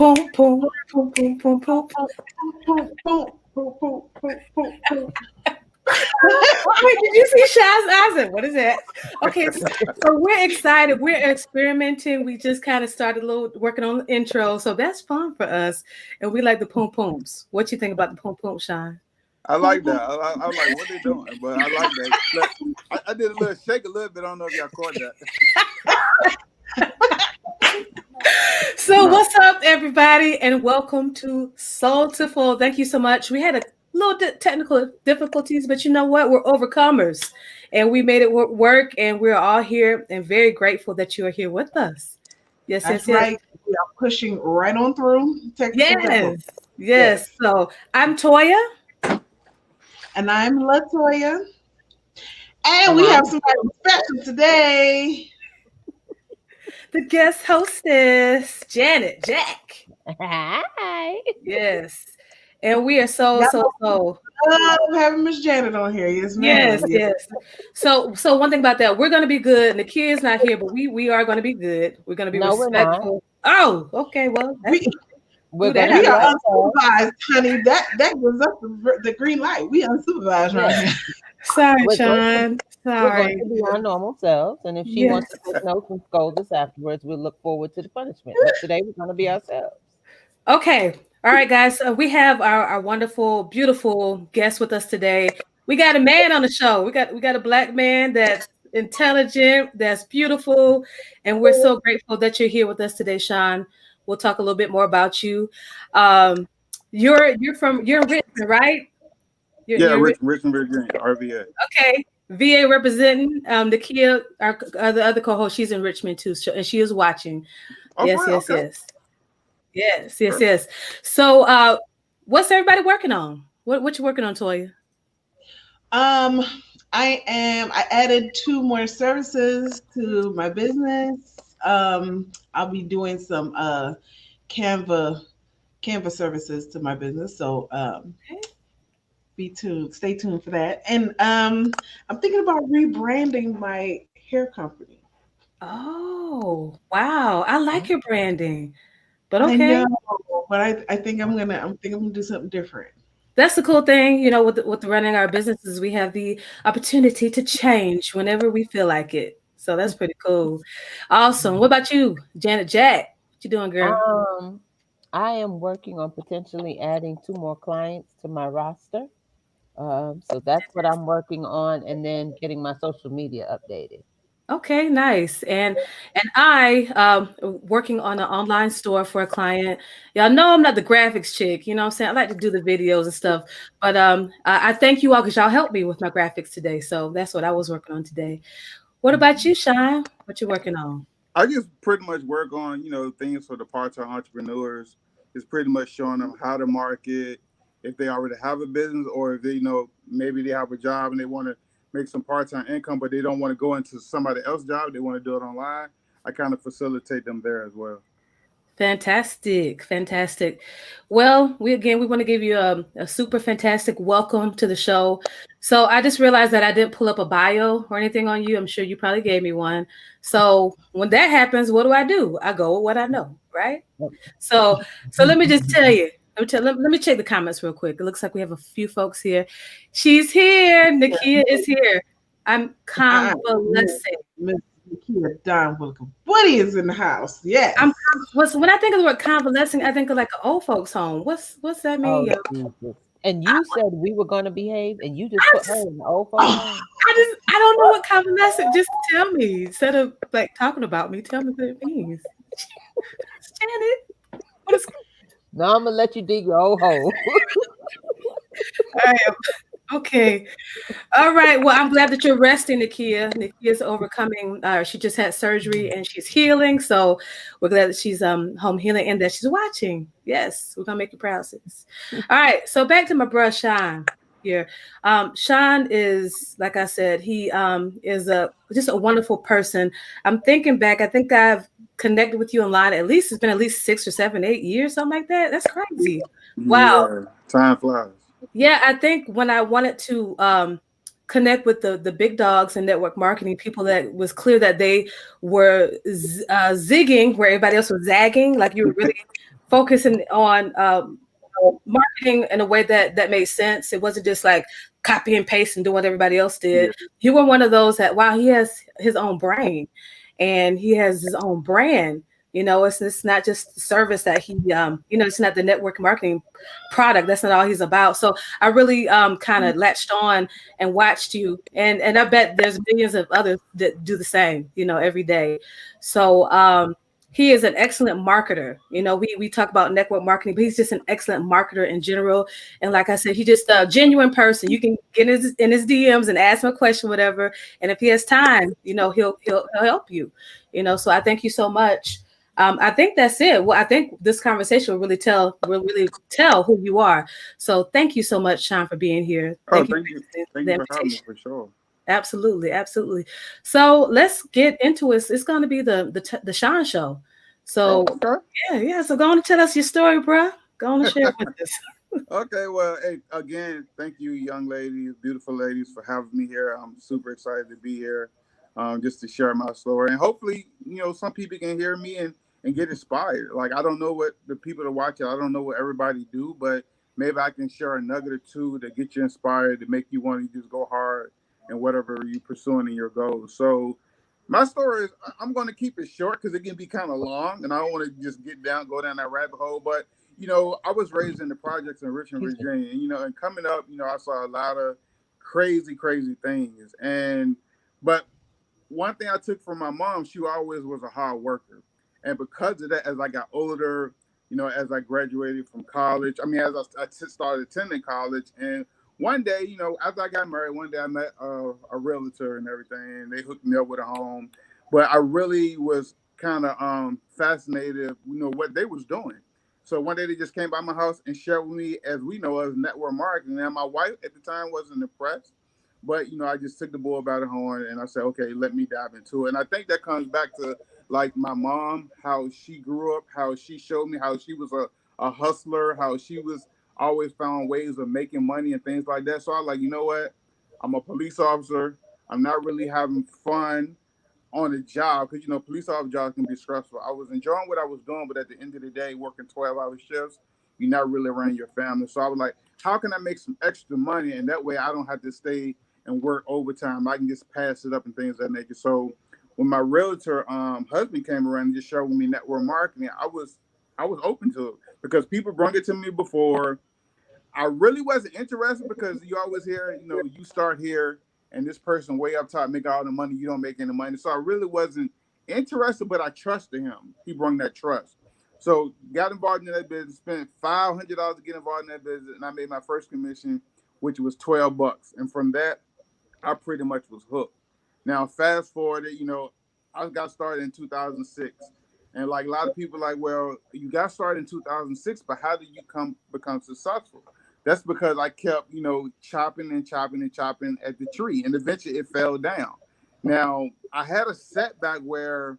boom, boom, boom, boom, boom, boom. Wait, did you see Shaz Isaac? What is that? Okay, so we're excited. We're experimenting. We just kind of started a little working on the intro, so that's fun for us. And we like the poom pooms. What you think about the poom poom, Sean? I like that. I was like, what they doing? But I like that. Look, I did a little shake a little bit. I don't know if y'all caught that. So what's up, everybody, and welcome to Soulful. Thank you so much. We had a little technical difficulties, but you know what? We're overcomers, and we made it work. And we're all here, and very grateful that you are here with us. Yes, That's yes, right. We are pushing right on through. Yes. So I'm Toya, and I'm Latoya, and we have somebody special today. the guest hostess, Janet Jack. Hi. Yes. And we are so I love having Miss Janet on here. Yes, ma'am. Yes. So one thing about that, we're gonna be good. And the kid's not here, but we are gonna be good. We're gonna be respectful. Oh, okay. Well, we are unsupervised, honey. That gives us the green light. We unsupervised right now. Sorry, Sean. We're going to be our normal selves, and if she wants to take notes and scold us afterwards, we'll look forward to the punishment. But today we're going to be ourselves. Okay. All right, guys. We have our wonderful, beautiful guest with us today. We got a man on the show. We got a black man that's intelligent, that's beautiful, and we're so grateful that you're here with us today, Sean. We'll talk a little bit more about you. You're in Richmond, right? You're Richmond, Virginia, RVA. Okay. VA representing Nakia, the other co-host. She's in Richmond too, and she is watching. Oh, Yes. So, what's everybody working on? What you working on, Toya? I added 2 more services to my business. I'll be doing some Canva services to my business. So stay tuned for that. And I'm thinking about rebranding my hair company. Oh, wow. I like your branding. But okay. I know, but I think I'm gonna do something different. That's the cool thing, with running our businesses, we have the opportunity to change whenever we feel like it. So that's pretty cool. Awesome. What about you, Janet Jack? What you doing, girl? I am working on potentially adding 2 more clients to my roster. So that's what I'm working on, and then getting my social media updated. Okay, nice. And I working on an online store for a client. Y'all know I'm not the graphics chick, you know what I'm saying? I like to do the videos and stuff. But I thank you all because y'all helped me with my graphics today. So that's what I was working on today. What about you, Sean? What you working on? I just pretty much work on, things for the part-time entrepreneurs. It's pretty much showing them how to market, if they already have a business, or if they, maybe they have a job and they want to make some part-time income, but they don't want to go into somebody else's job. They want to do it online. I kind of facilitate them there as well. Fantastic. Well, we want to give you a super fantastic welcome to the show. So I just realized that I didn't pull up a bio or anything on you. I'm sure you probably gave me one. So when that happens, what do? I go with what I know, right? So let me just tell you. Let me check the comments real quick. It looks like we have a few folks here. She's here. Nakia is here. I'm convalescing. Nakia Don Woody is in the house. Yes. When I think of the word convalescing, I think of like an old folks home. What's that mean? Jesus. And you said we were going to behave, and you just put her in the old folks home. I don't know what convalescing. Just tell me instead of like talking about me. Tell me what it means. Janet, what is? Now I'm gonna let you dig your old hole. Okay. All right. Well, I'm glad that you're resting, Nakia. Nakia's overcoming. She just had surgery and she's healing. So we're glad that she's home healing and that she's watching. Yes, we're gonna make you proud, sis. All right. So back to my bruh Sean here. Sean is, like I said, he is just a wonderful person. I'm thinking back. I think I've connected with you online. It's been at least 6 or 7, 8 years, something like that. That's crazy. Wow. Yeah, time flies. Yeah, I think when I wanted to connect with the big dogs in network marketing, people that was clear that they were zigging where everybody else was zagging, like you were really focusing on marketing in a way that made sense. It wasn't just like copy and paste and do what everybody else Yeah. did. You were one of those that, wow, he has his own brain and he has his own brand. It's not just the service that it's not the network marketing product. That's not all he's about. So I really kind of latched on and watched you, and I bet there's millions of others that do the same, every day. So he is an excellent marketer. We talk about network marketing, but he's just an excellent marketer in general. And like I said, he's just a genuine person. You can get in his DMs and ask him a question, whatever. And if he has time, he'll help you. So I thank you so much. I think that's it. Well, I think this conversation will really tell who you are. So thank you so much, Sean, for being here. Oh, Thank you for thank you. accepting Thank the you for having me invitation. for sure. Absolutely, absolutely. So let's get into it. It's going to be the Sean show. Oh, So okay. yeah. So go on and tell us your story, bruh. Go on and share it with us. Okay, well, hey, again, thank you, young ladies, beautiful ladies, for having me here. I'm super excited to be here, just to share my story, and hopefully, some people can hear me and get inspired. Like, I don't know what the people that watch it, I don't know what everybody do, but maybe I can share a nugget or two to get you inspired, to make you want to just go hard and whatever you pursuing in your goals. So, my story is, I'm going to keep it short because it can be kind of long, and I don't want to just go down that rabbit hole, but I was raised in the projects in Richmond, Excuse me. Virginia, and coming up, I saw a lot of crazy, crazy things. But one thing I took from my mom, she always was a hard worker. And because of that, as I got older, as I graduated from college, I mean, as started attending college, and one day, after I got married, one day I met a realtor and everything, and they hooked me up with a home. But I really was kind of fascinated, what they was doing. So one day they just came by my house and shared with me, as we know, as network marketing. And my wife at the time wasn't impressed, but I just took the bull by the horn and I said, okay, let me dive into it. And I think that comes back to like my mom, how she grew up, how she showed me how she was a hustler, how she was always found ways of making money and things like that. So I was like, you know what? I'm a police officer. I'm not really having fun on a job because police officer jobs can be stressful. I was enjoying what I was doing, but at the end of the day, working 12-hour shifts, you're not really around your family. So I was like, how can I make some extra money, and that way I don't have to stay and work overtime. I can just pass it up and things of that nature. So when my realtor husband came around and just showed me network marketing, I was open to it because people brought it to me before. I really wasn't interested because you always hear, you start here and this person way up top make all the money, you don't make any money. So I really wasn't interested, but I trusted him. He brought that trust. So got involved in that business, spent $500 to get involved in that business, and I made my first commission, which was $12. And from that, I pretty much was hooked. Now, fast forward, I got started in 2006. And like a lot of people like, well, you got started in 2006, but how did you become successful? That's because I kept, chopping and chopping and chopping at the tree, and eventually it fell down. Now, I had a setback where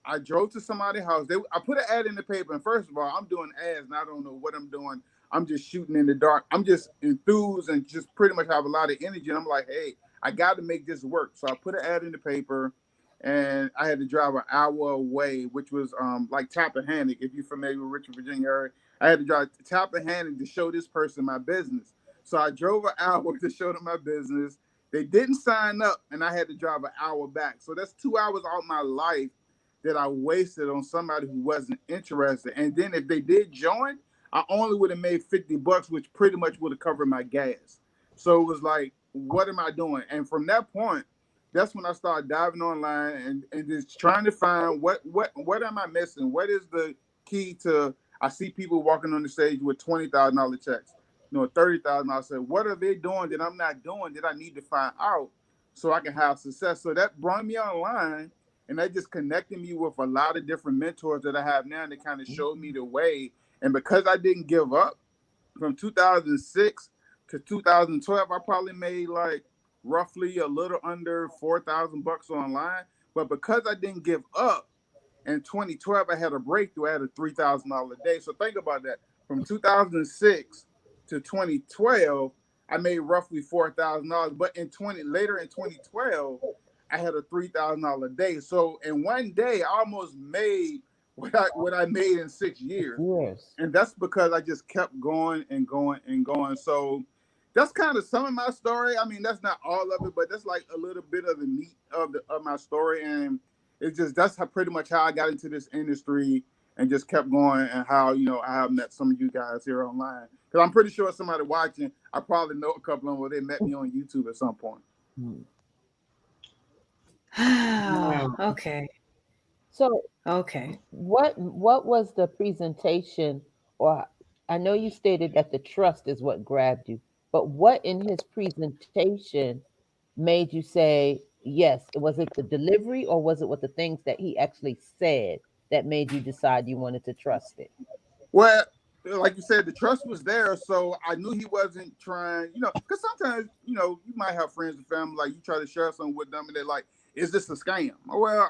I drove to somebody's house. I put an ad in the paper, and first of all, I'm doing ads, and I don't know what I'm doing. I'm just shooting in the dark. I'm just enthused and just pretty much have a lot of energy. And I'm like, hey, I got to make this work. So I put an ad in the paper, and I had to drive an hour away, which was like Tappahannock. If you're familiar with Richmond, Virginia area, I had to drive to Tappahannock to show this person my business. So I drove an hour to show them my business. They didn't sign up, and I had to drive an hour back. So that's 2 hours out of my life that I wasted on somebody who wasn't interested. And then if they did join, I only would have made $50, which pretty much would have covered my gas. So it was like, what am I doing? And from that point, that's when I started diving online and just trying to find what am I missing? What is the key to? I see people walking on the stage with $20,000 checks, 30,000. I said, what are they doing that I'm not doing that I need to find out so I can have success? So that brought me online, and that just connected me with a lot of different mentors that I have now that kind of showed me the way. And because I didn't give up, from 2006 to 2012, I probably made like roughly a little under $4,000 online. But because I didn't give up, in 2012, I had a breakthrough. I had a $3,000 a day. So think about that. From 2006 to 2012, I made roughly $4,000. But later in 2012, I had a $3,000 day. So in one day, I almost made what I made in 6 years. Years. And that's because I just kept going and going and going. So that's kind of some of my story. I mean, that's not all of it, but that's like a little bit of the meat of my story. And it's just that's how pretty much how I got into this industry and just kept going, and how I have met some of you guys here online, because I'm pretty sure somebody watching, I probably know a couple of them, where they met me on YouTube at some point. Mm. Wow. Okay. So Okay. what was the presentation, or I know you stated that the trust is what grabbed you, but what in his presentation made you say yes? Was it the delivery, or was it what the things that he actually said that made you decide you wanted to trust it? Well, like you said, the trust was there, so I knew he wasn't trying, because sometimes, you might have friends and family, like you try to share something with them, and they're like, "Is this a scam?" Well,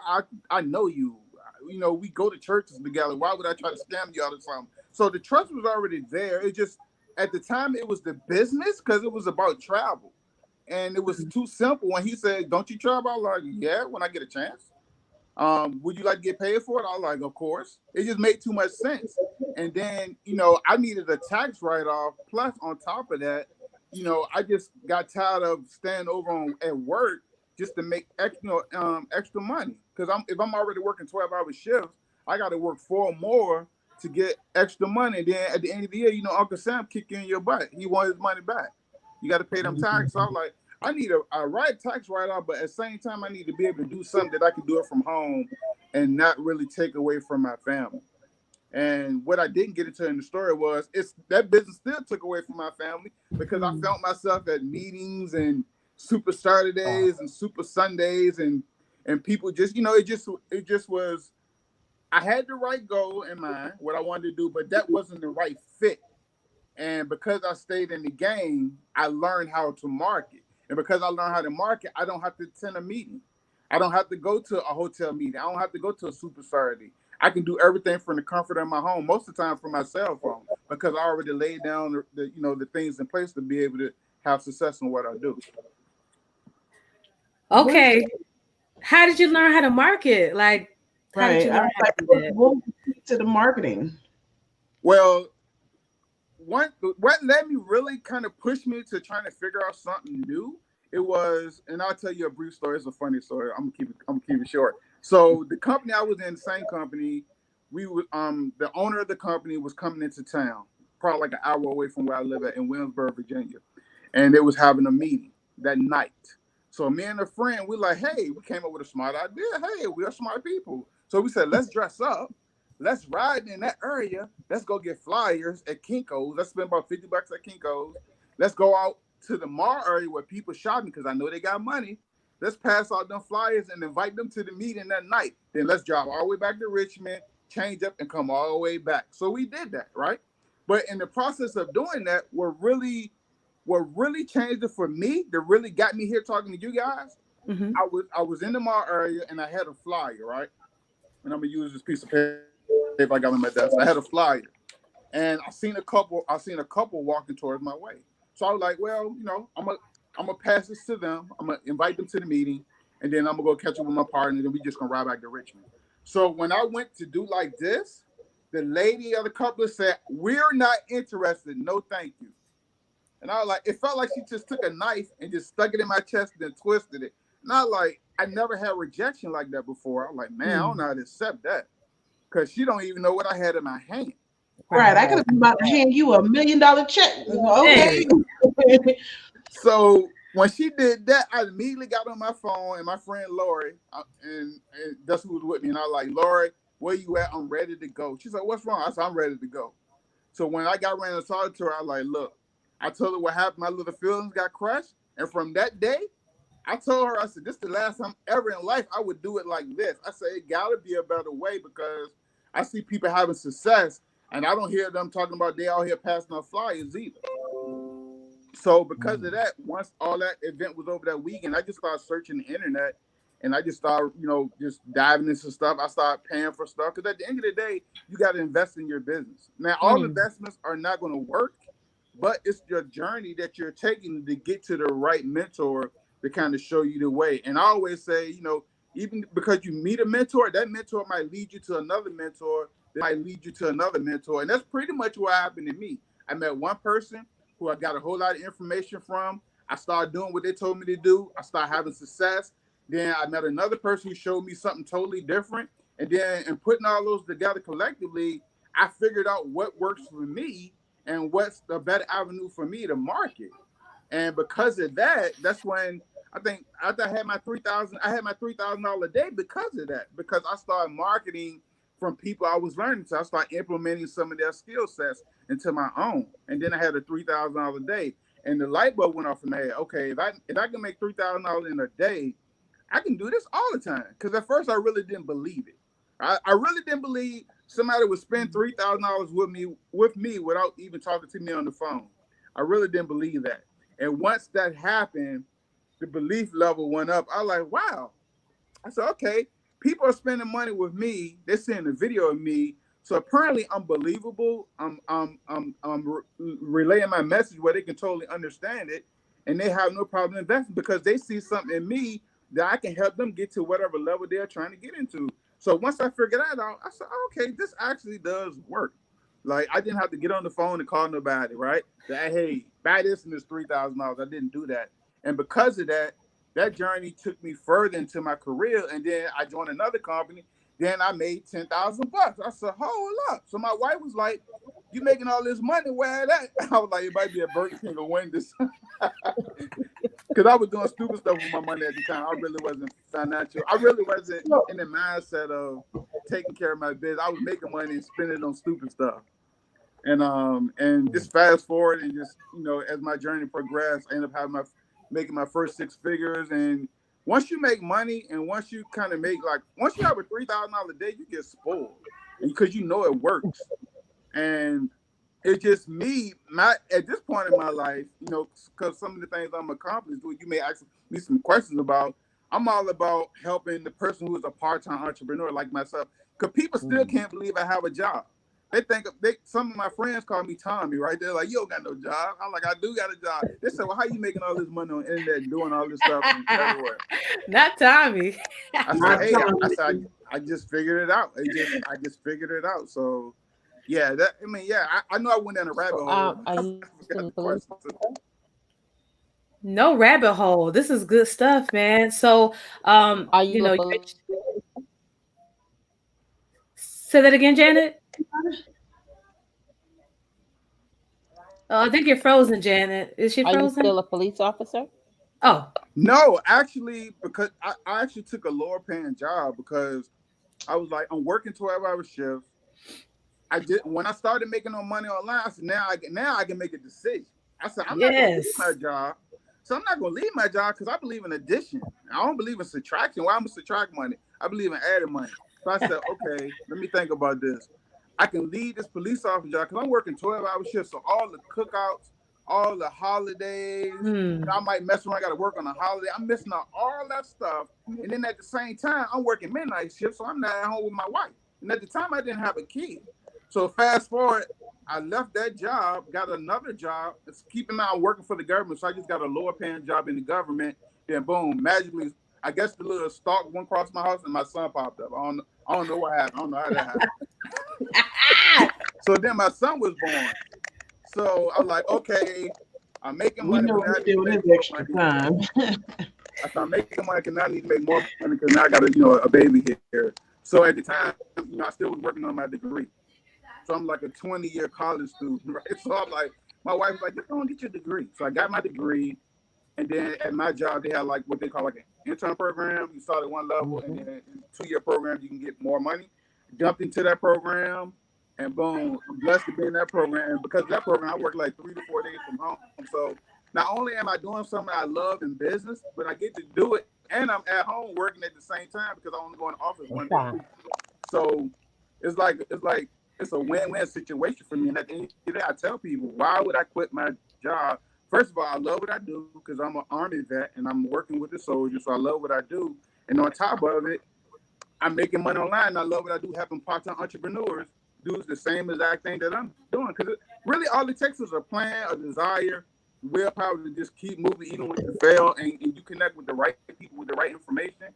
I know you. We go to churches together. Why would I try to scam you out of something? So the trust was already there. It just at the time it was the business, because it was about travel, and it was too simple. When he said, "Don't you travel?" I was like, "Yeah, when I get a chance." Would you like to get paid for it? I was like, of course. It just made too much sense. And then, I needed a tax write-off. Plus, on top of that, I just got tired of staying over at work just to make extra money. Because if I'm already working 12-hour shifts, I got to work four more to get extra money. And then at the end of the year, Uncle Sam kick you in your butt. He want his money back. You got to pay them taxes. So I was like, I need a right tax write-off, but at the same time, I need to be able to do something that I can do it from home and not really take away from my family. And what I didn't get into in the story was it's that business still took away from my family, because I felt myself at meetings and super Saturdays and super Sundays, and people just it just was, I had the right goal in mind, what I wanted to do, but that wasn't the right fit. And because I stayed in the game, I learned how to market. And because I learned how to market, I don't have to attend a meeting. I don't have to go to a hotel meeting. I don't have to go to a super Saturday. I can do everything from the comfort of my home, most of the time from my cell phone, because I already laid down the things in place to be able to have success in what I do. What Okay. How did you learn how to market? Like, how did Right. you I learn was how like, to do what that? was the key to the marketing? Well, what led me really kind of pushed me to trying to figure out something new. It was, and I'll tell you a brief story. It's a funny story. I'm gonna keep it short. So the company I was in, the same company, we were the owner of the company was coming into town, probably like an hour away from where I live at in Williamsburg, Virginia, and they was having a meeting that night. So me and a friend, we like, hey, we came up with a smart idea. Hey, we are smart people. So we said, let's dress up. Let's ride in that area. Let's go get flyers at Kinko's. Let's spend about $50 at Kinko's. Let's go out to the mall area where people shopping, because I know they got money. Let's pass out them flyers and invite them to the meeting that night. Then let's drive all the way back to Richmond, change up, and come all the way back. So we did that, right? But in the process of doing that, what really changed it for me, that really got me here talking to you guys, Hmm. I was in the mall area and I had a flyer, right? And I'm gonna use this piece of paper I got on my desk. I had a flyer, and I seen a couple walking towards my way. So I was like, well, I'm gonna pass this to them. I'm gonna invite them to the meeting, and then I'm gonna go catch up with my partner, and then we just gonna ride back to Richmond. So when I went to do like this, the lady of the couple said, "We're not interested. No, thank you." And I was like, it felt like she just took a knife and just stuck it in my chest and then twisted it. And I was like, I never had rejection like that before. I was like, man, I don't know how to accept that, because she don't even know what I had in my hand. Right. I Right. could have been about to hand you $1 million check. Okay. Hey. So when she did that, I immediately got on my phone, and my friend Lori, and that's who was with me. And I was like, Lori, where you at? I'm ready to go. She's like, what's wrong? I said, I'm ready to go. So when I got ready to talk to her, I was like, look, I told her what happened. My little feelings got crushed. And from that day, I told her, I said, this is the last time ever in life I would do it like this. I said, it got to be a better way, because I see people having success, and I don't hear them talking about they out here passing out flyers either. So because of Mm. that, once all that event was over that weekend, I just started searching the internet, and I just started, just diving into stuff. I started paying for stuff, because at the end of the day, you got to invest in your business. Now, all Mm. investments are not going to work, but it's your journey that you're taking to get to the right mentor to kind of show you the way. And I always say, even because you meet a mentor, that mentor might lead you to another mentor, that might lead you to another mentor. And that's pretty much what happened to me. I met one person who I got a whole lot of information from. I started doing what they told me to do. I started having success. Then I met another person who showed me something totally different. And then in putting all those together collectively, I figured out what works for me and what's the better avenue for me to market. And because of that, that's when I think after I had my 3,000, I had my $3,000 a day because of that. Because I started marketing from people I was learning to. I started implementing some of their skill sets into my own. And then I had a $3,000 a day. And the light bulb went off in my head. Okay, if I can make $3,000 in a day, I can do this all the time. Because at first I really didn't believe it. I really didn't believe somebody would spend $3,000 with me without even talking to me on the phone. I really didn't believe that. And once that happened, the belief level went up. I was like, wow. I said, okay, people are spending money with me. They're seeing the video of me. So apparently I'm believable. I'm relaying my message where they can totally understand it. And they have no problem investing because they see something in me that I can help them get to whatever level they're trying to get into. So once I figured that out, I said, okay, this actually does work. Like I didn't have to get on the phone and call nobody, right? That hey, buy this and it's $3,000. I didn't do that. And because of that, that journey took me further into my career. And then I joined another company. Then I made $10,000. I said, hold up. So my wife was like, you making all this money, where that? I was like, it might be a Burger King or Wendy's. Because I was doing stupid stuff with my money at the time. I really wasn't financial. I really wasn't in the mindset of taking care of my business. I was making money and spending it on stupid stuff. And just fast forward and just as my journey progressed, I ended up making my first six figures. And once you make money and once you kind of make once you have a $3,000 a day, you get spoiled, and because it works. And it's just me, at this point in my life, because some of the things I'm accomplished, you may ask me some questions about. I'm all about helping the person who is a part-time entrepreneur like myself, because people still can't believe I have a job. They think some of my friends call me Tommy, right? They're like, you don't got no job. I'm like, I do got a job. They say, well, how you making all this money on the internet and doing all this stuff and everywhere? Not Tommy. I said, hey, I just figured it out. I just figured it out. So yeah, I know I went down a rabbit So, hole. are you using the police officer? No rabbit hole. This is good stuff, man. So, Are you a police? say that again, Janet. Oh, I think you're frozen, Janet. Is she Are you frozen? still a police officer? Oh, No, actually, because I actually took a lower paying job because I was like, I'm working 12-hour shifts. I did when I started making no money online. I said, now I can make a decision. I said, I'm not gonna leave yes. my job. So I'm not gonna leave my job because I believe in addition. I don't believe in subtraction. Why am I subtract money? I believe in adding money. So I said, okay, let me think about this. I can leave this police officer job because I'm working 12-hour shifts. So all the cookouts, all the holidays, Hmm. I might mess around, I gotta work on a holiday. I'm missing out all that stuff. And then at the same time, I'm working midnight shifts, so I'm not at home with my wife. And at the time I didn't have a kid. So fast forward, I left that job, got another job. It's keeping me out working for the government. So I just got a lower paying job in the government. Then boom, magically, I guess the little stalk went across my house and my son popped up. I don't know what happened. I don't know how that happened. So then my son was born. So I was like, okay, I'm making We money, know but now I he's need to doing make his more extra money. time. I said, I'm making money because now I need to make more money because now I got a baby here. So at the time, I still was working on my degree. So I'm like a 20-year college student, right? So I'm like, my wife was like, just go and get your degree. So I got my degree. And then at my job, they had like what they call like an intern program. You start at one level, and then in a 2-year program, you can get more money. Jumped into that program, and boom, I'm blessed to be in that program. And because of that program, I work like 3 to 4 days from home. So not only am I doing something I love in business, but I get to do it, and I'm at home working at the same time because I only go in the office one day a Okay. week. So it's a win-win situation for me. And at the end of the day, I tell people, why would I quit my job? First of all, I love what I do because I'm an Army vet and I'm working with the soldiers, so I love what I do. And on top of it, I'm making money online. And I love what I do, helping part-time entrepreneurs do the same exact thing that I'm doing. Because really, all it takes is a plan, a desire, willpower to just keep moving, even when you fail, and you connect with the right people with the right information.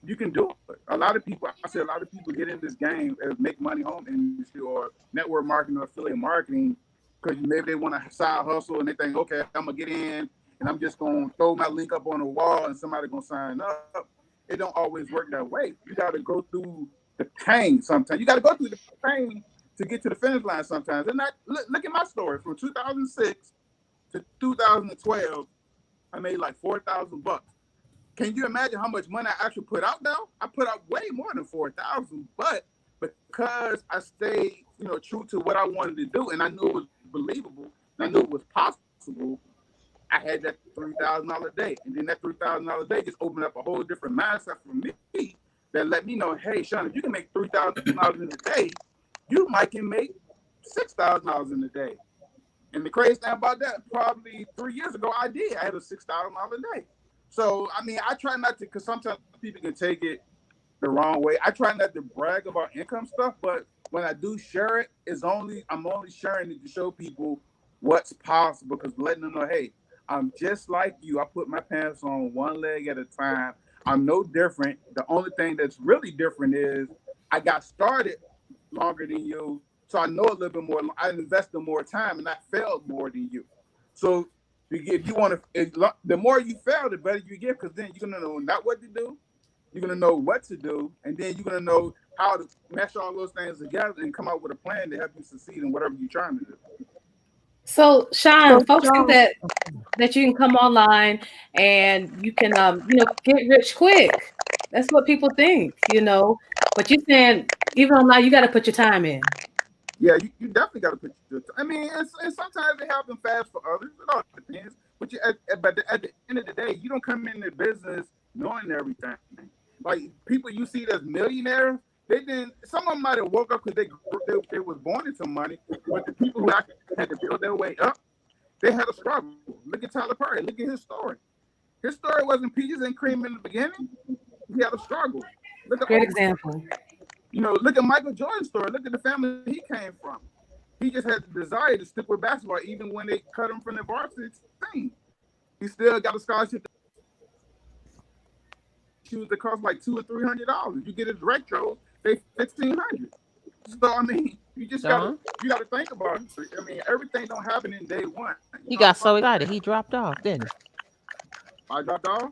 you can do it. A lot of people, I say, a lot of people get in this game and make money home industry or network marketing or affiliate marketing because maybe they want a side hustle and they think, okay, I'm gonna get in and I'm just gonna throw my link up on the wall and somebody gonna sign up. It don't always work that way. You got to go through the pain sometimes. You got to go through the pain to get to the finish line sometimes. And that look at my story from 2006 to 2012. I made like $4,000. Can you imagine how much money I actually put out now? I put out way more than 4,000, but because I stayed, true to what I wanted to do, and I knew it was believable, and I knew it was possible, I had that $3,000 day, and then that $3,000 day just opened up a whole different mindset for me that let me know, hey, Shawn, if you can make $3,000 in a day, you might can make $6,000 in a day. And the crazy thing about that, probably 3 years ago, I did. I had a $6,000 a day. So, I mean, I try not to, because sometimes people can take it the wrong way. I try not to brag about income stuff, but when I do share it, I'm only sharing it to show people what's possible, because letting them know, hey, I'm just like you. I put my pants on one leg at a time. I'm no different. The only thing that's really different is I got started longer than you, so I know a little bit more. I invested more time, and I failed more than you. So if you want to, the more you fail, the better you get, because then you're gonna know not what to do, you're gonna know what to do, and then you're gonna know how to mesh all those things together and come up with a plan to help you succeed in whatever you're trying to do. So, Shawn, So, folks think Sean, that you can come online and you can get rich quick. That's what people think. But you're saying even online you got to put your time in. Yeah, you definitely got to put your. I mean, and sometimes it happens fast for others. It all depends. But at the end of the day, you don't come into business knowing everything. Like people you see that's millionaires, they didn't. Some of them might have woke up because they was born into money, but the people who actually had to build their way up, they had a struggle. Look at Tyler Perry. Look at his story. His story wasn't peaches and cream in the beginning. He had a struggle. Look at Great Oprah. example. Look at Michael Jordan's story. Look at the family he came from. He just had the desire to stick with basketball, even when they cut him from the varsity team. He still got a scholarship. Shoes that cost like $200 or $300. You get his retros, they $1,500. So I mean, Sean, you gotta think about it. I mean, everything don't happen in day one. he got so excited he dropped off, didn't I dropped off.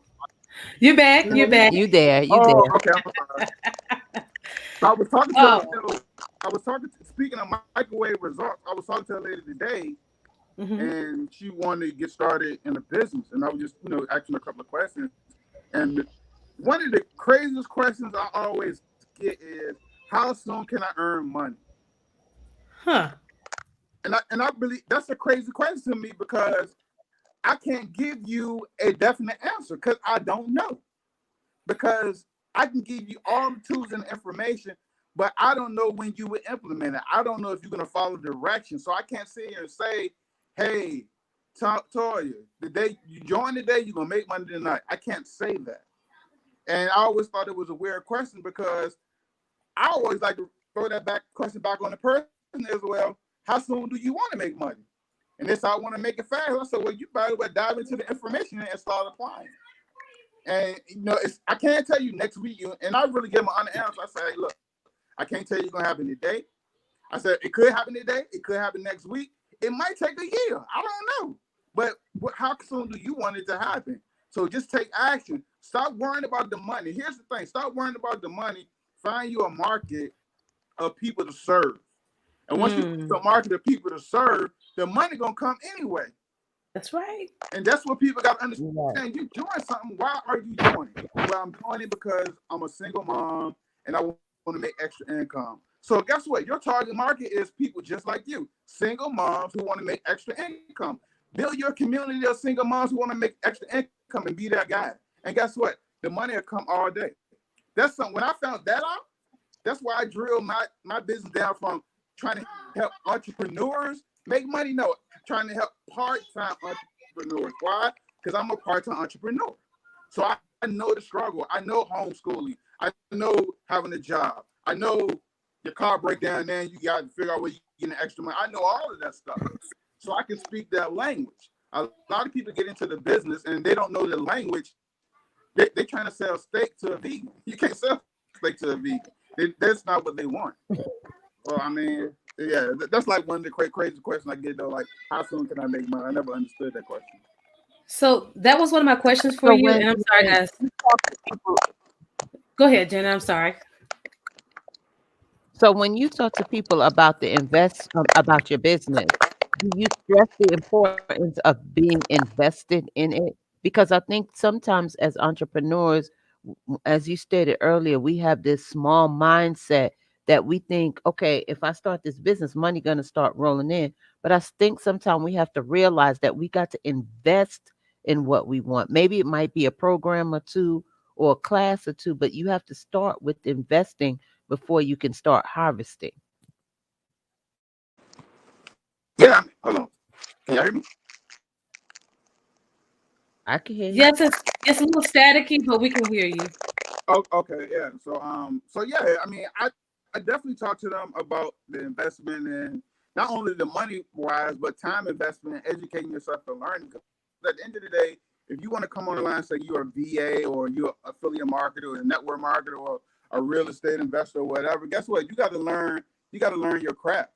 You're back. You're No, back. he? You there? You Oh, there? okay. I'm sorry. I was talking to Oh. I was talking to, speaking of microwave results. I was talking to a lady today, Hmm. and she wanted to get started in a business, and I was just asking her a couple of questions. And one of the craziest questions I always get is, how soon can I earn money? Huh. And I believe that's a crazy question to me, because I can't give you a definite answer because I don't know. Because I can give you all the tools and information, but I don't know when you would implement it. I don't know if you're going to follow directions. So I can't sit here and say, hey, Toya, the day you join the day, you're going to make money tonight. I can't say that. And I always thought it was a weird question, because I always like to throw that question back on the person as well. How soon do you want to make money? And this, I want to make it fast. I said, well, you better dive into the information and start applying. And I can't tell you next week. And I really give my honest answer. I say, hey, look, I can't tell you it's gonna happen today. I said it could happen today. It could happen next week. It might take a year. I don't know. But how soon do you want it to happen? So just take action. Stop worrying about the money. Here's the thing: stop worrying about the money. Find you a market of people to serve. And once you find a market of people to serve, the money gonna come anyway. That's right. And that's what people got to understand. right. You're doing something. Why are you doing it? Well, I'm doing it because I'm a single mom and I want to make extra income. So guess what? Your target market is people just like you, single moms who want to make extra income. Build your community of single moms who want to make extra income and be that guy. And guess what? The money will come all day. That's something. When I found that out, that's why I drilled my business down from trying to help entrepreneurs make money. No, trying to help part-time entrepreneurs. Why? Because I'm a part-time entrepreneur. So I know the struggle. I know homeschooling. I know having a job. I know your car break down, then you got to figure out where you get the extra money. I know all of that stuff. So I can speak that language. A lot of people get into the business and they don't know the language They trying to sell steak to a vegan. You can't sell steak to a vegan. That's not what they want. So I mean, yeah, that's like one of the crazy questions I get though. Like, how soon can I make money? I never understood that question. So that was one of my questions for So you, when and I'm sorry, when guys. you talk to people, Go ahead, Jenna. I'm sorry. so when you talk to people about the about your business, do you stress the importance of being invested in it? Because I think sometimes as entrepreneurs, as you stated earlier, we have this small mindset that we think, okay, if I start this business, money gonna start rolling in. But I think sometimes we have to realize that we got to invest in what we want. Maybe it might be a program or two or a class or two, but you have to start with investing before you can start harvesting. Yeah, hold on. Can you hear me? I can hear you. Yes, it's a little staticky, but we can hear you. Oh, okay, yeah. So yeah, I mean, I definitely talk to them about the investment and not only the money wise, but time investment and educating yourself and learning. 'Cause at the end of the day, if you want to come on the line and say you're a VA or you're an affiliate marketer or a network marketer or a real estate investor or whatever, guess what? You got to learn. You got to learn your craft.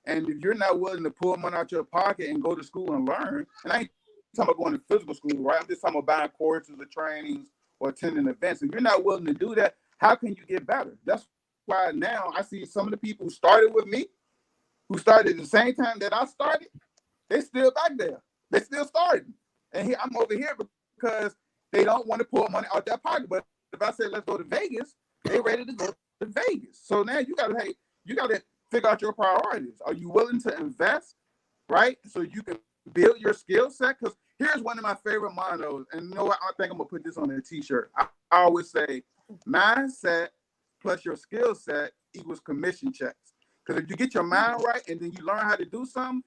And if you're not willing to pull money out your pocket and go to school and learn, and I ain't talking about going to physical school, right? I'm just talking about buying courses or trainings or attending events. If you're not willing to do that, how can you get better? That's why now I see some of the people who started with me, who started at the same time that I started, they still back there. They still starting. And here I'm over here because they don't want to pull money out their pocket. But if I say let's go to Vegas, they ready to go to Vegas. So now you gotta figure out your priorities. Are you willing to invest, right? So you can build your skill set? Because here's one of my favorite mottos, and you know what? I think I'm gonna put this on a t-shirt. I always say mindset plus your skill set equals commission checks. Because if you get your mind right and then you learn how to do something,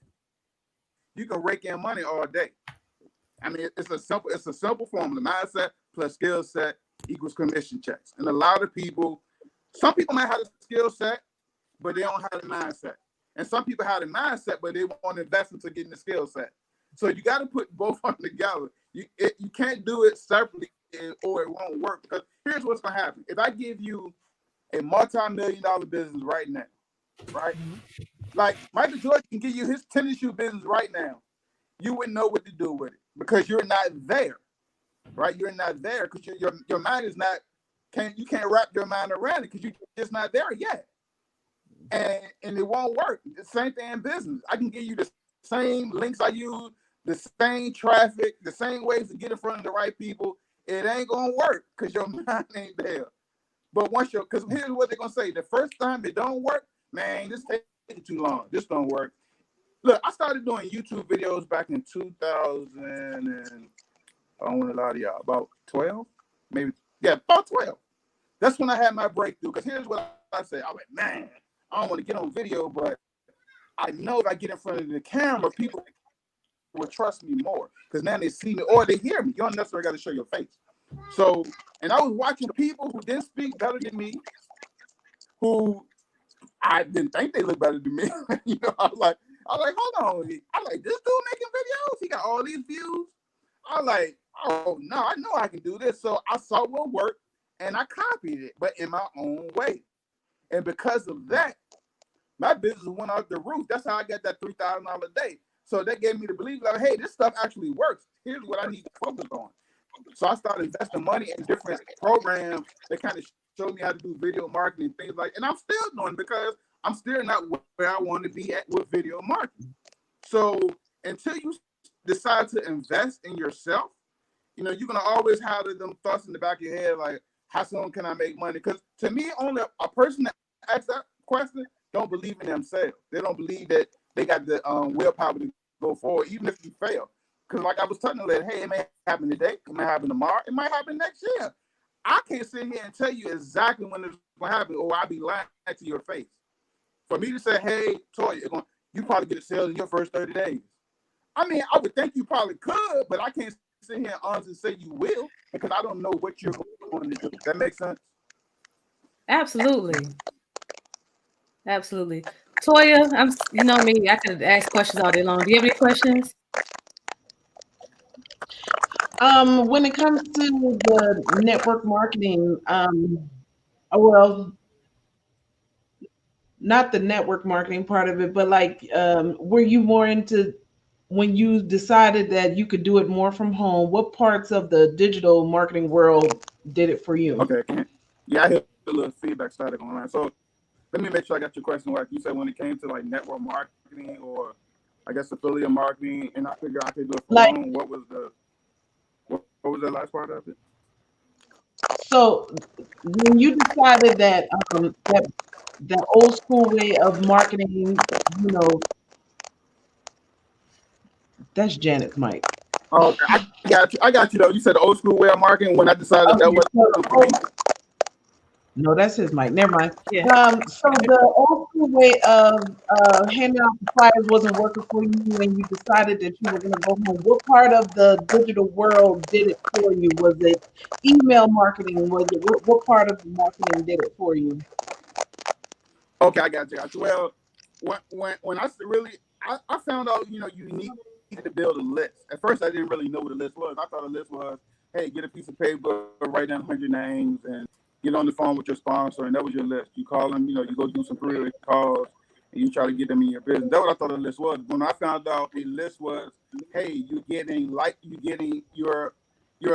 you can rake in money all day. I mean, it's a simple formula. Mindset plus skill set equals commission checks. And a lot of people, some people might have a skill set, but they don't have the mindset. And some people have the mindset, but they want to invest into getting the skill set. So you got to put both of them together. You can't do it separately or it won't work. Because here's what's going to happen. If I give you a multi-million-dollar business right now, right? Like Michael Jordan can give you his tennis shoe business right now. You wouldn't know what to do with it because you're not there, right? You're not there because your mind is not, you can't wrap your mind around it because you're just not there yet. And it won't work. The same thing in business. I can give you the same links I use, the same traffic, the same ways to get in front of the right people. It ain't gonna work because your mind ain't there. But because here's what they're gonna say: the first time it don't work, man, this taking too long. This don't work. Look, I started doing YouTube videos back in 2000 and I don't want to lie to y'all, about 12, maybe, yeah, about 12. That's when I had my breakthrough. Because here's what I say: I'm like, man, I don't want to get on video, but I know if I get in front of the camera, people will trust me more because now they see me or they hear me. You don't necessarily got to show your face. So, and I was watching people who didn't speak better than me, who I didn't think they looked better than me. You know, I was like, hold on. I like this dude making videos. He got all these views. I was like, oh no, I know I can do this. So I saw what worked and I copied it, but in my own way. And because of that, my business went out the roof. That's how I got that $3,000 a day. So that gave me the belief, like, hey, this stuff actually works. Here's what I need to focus on. So I started investing money in different programs that kind of showed me how to do video marketing, things like, and I'm still doing it because I'm still not where I want to be at with video marketing. So until you decide to invest in yourself, you know, you're gonna always have them thoughts in the back of your head, like, how soon can I make money? Because to me, only a person that asks that question don't believe in themselves. They don't believe that they got the willpower to go forward, even if you fail. Because like I was telling them, hey, it may happen today, it might happen tomorrow, it might happen next year. I can't sit here and tell you exactly when it's going to happen, or I'll be lying to your face. For me to say, hey, Toya, you probably get a sale in your first 30 days. I mean, I would think you probably could, but I can't sit here and honestly say you will because I don't know what you're going to do. That makes sense? Absolutely. Absolutely. Toya, you know me, I could ask questions all day long. Do you have any questions? When it comes to the network marketing, well, not the network marketing part of it, but like, were you more into when you decided that you could do it more from home? What parts of the digital marketing world did it for you? Okay, yeah, I hear a little feedback static online. So let me make sure I got your question. Like you said, when it came to like network marketing or I guess affiliate marketing, and I figured I could do it from Like, home. What was the last part of it? so when you decided that that old school way of marketing, you know, that's Janet's mic. Oh, okay, I got you. I got you though. You said the old school way of marketing. When I decided that Okay, wasn't so the for me. no, that's his mic. Never mind. Yeah. So the old school way of handing out the flyers wasn't working for you, and you decided that you were going to go home. What part of the digital world did it for you? Was it email marketing? Was it what part of the marketing did it for you? Okay, I got you. Got you. Well, when I found out, you needed to build a list. At first, I didn't really know what a list was. I thought a list was, hey, get a piece of paper, write down 100 names, and get on the phone with your sponsor, and that was your list. You call them, you go do some periodic calls, and you try to get them in your business. That's what I thought a list was. When I found out a list was, hey, you're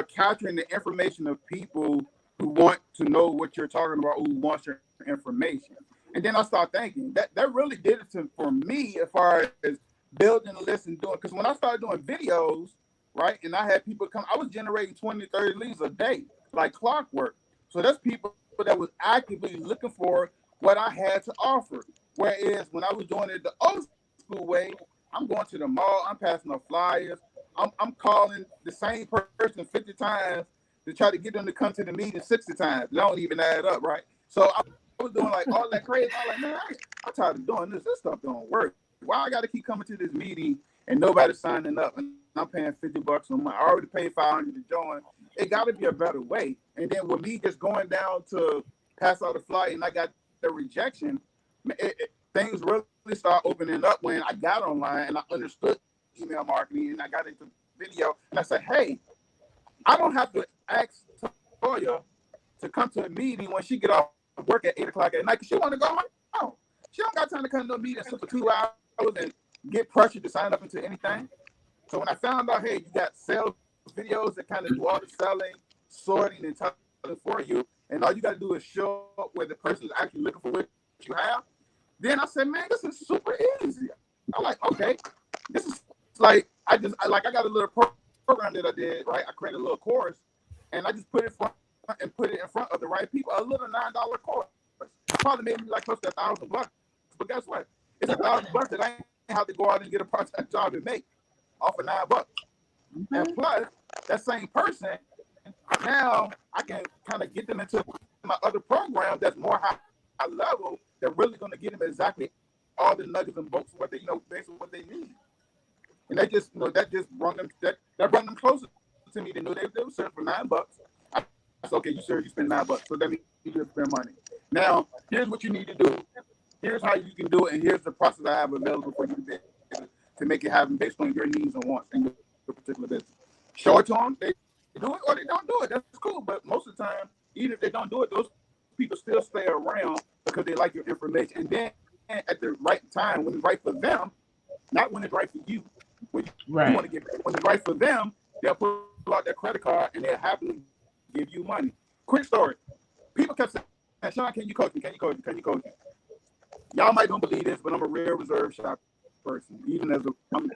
capturing the information of people who want to know what you're talking about, who wants your information. And then I started thinking that really did it for me as far as building a list and doing, because when I started doing videos, right, and I had people come, I was generating 20, 30 leads a day, like clockwork. So that's people that was actively looking for what I had to offer. Whereas when I was doing it the old school way, I'm going to the mall, I'm passing out flyers, I'm calling the same person 50 times to try to get them to come to the meeting 60 times. They don't even add up, right? So I was doing like all that crazy. I was like, man, I'm tired of doing this. This stuff don't work. Why I got to keep coming to this meeting and nobody's signing up? And I'm paying $50 a month. I already paid $500 to join. It got to be a better way. And then with me just going down to pass out a flyer and I got the rejection, things really start opening up when I got online and I understood email marketing and I got into video and I said, hey, I don't have to ask Toya to come to a meeting when she get off work at 8 o'clock at night because she want to go home. She don't got time to come to a meeting sit for 2 hours and get pressured to sign up into anything. So when I found out, hey, you got sales videos that kind of do all the selling, sorting, and telling for you, and all you got to do is show up where the person is actually looking for what you have. Then I said, man, this is super easy. I'm like, okay, this is like I got a little program that I did, right? I created a little course, and I just put it in front of the right people. A little $9 course probably made me like close to $1,000. But guess what? It's $1,000 that I ain't have to go out and get a part-time job and make off of $9. And plus, that same person, now I can kind of get them into my other program that's more high level. They're really going to get them exactly all the nuggets and bolts what they, basically what they need. And that just brought them brought them closer to me. They knew they were selling for $9. I said, okay, you spend $9, so that means you just spend money. Now, here's what you need to do. Here's how you can do it, and here's the process I have available for you to make it happen based on your needs and wants in your particular business. Show it to them. They do it or they don't do it. That's cool. But most of the time, even if they don't do it, those people still stay around because they like your information. And then at the right time, when it's right for them, not when it's right for you. When you want to when it's right for them, they'll pull out their credit card and they'll happily give you money. Quick story. People kept saying, Shawn, can you coach me? Can you coach me? Can you coach me? Y'all might don't believe this, but I'm a real reserve shop person. Even as I was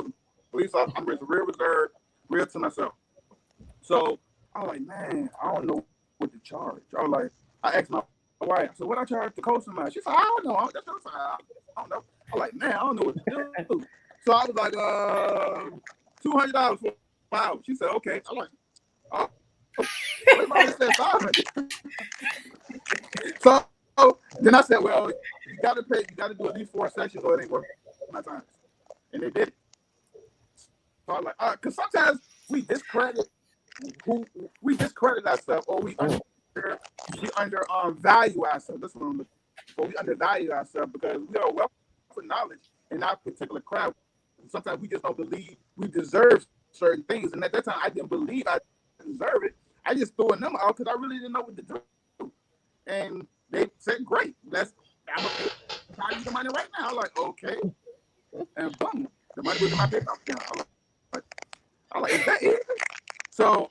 a police officer, I'm real reserved, real to myself. So I was like, man, I don't know what to charge. I asked my wife, so what I charge to coach somebody? She said, I don't know. That's what I don't know. I'm like, man, I don't know what to do. So I was like, $200 for 5 hours. She said, okay. I'm like, oh, what if I said 500? So then I said, well, you got to do at least 4 sessions or it ain't worth my time. And they did it. So I was like, all right, because sometimes we discredit ourselves or we value ourselves. That's what I'm looking for. We undervalue ourselves because we are wealth of knowledge in our particular craft. Sometimes we just don't believe we deserve certain things. And at that time, I didn't believe I deserved it. I just threw a number out because I really didn't know what to do. And they said, great, I'm going to pay you the money right now. I'm like, okay. And boom, the money was in my pickup account. I'm like, is that it? So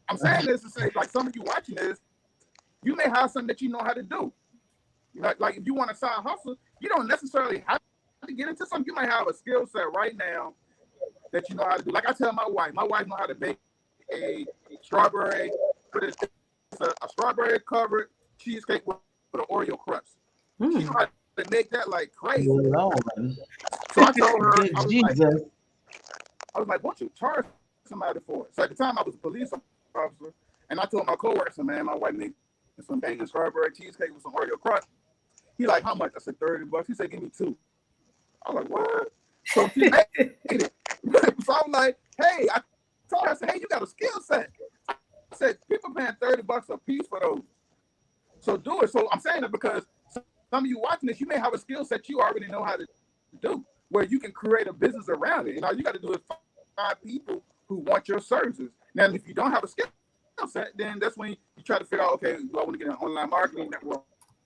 I'm saying this to say, like, some of you watching this, you may have something that you know how to do. Like if you want a side hustle, you don't necessarily have to get into something. You might have a skill set right now that you know how to do. Like I tell my wife know how to bake a strawberry, it's a strawberry covered cheesecake with an Oreo crust. She know how to make that like crazy. Lord. So I told her, Jesus. I was like, why don't you charge somebody for it? So at the time I was a police officer, and I told my coworker, man, my wife made some bacon strawberry cheesecake with some Oreo crust. He like, how much? I said, $30. He said, give me 2. I was like, what? So she made it. So I'm like, hey, I told her, I said, hey, you got a skill set. I said, people paying $30 a piece for those. So do it. So I'm saying that because some of you watching this, you may have a skill set you already know how to do, where you can create a business around it. And all you got to do is find people who want your services. Now, if you don't have a skill set, then that's when you try to figure out, okay, do I want to get an online marketing, network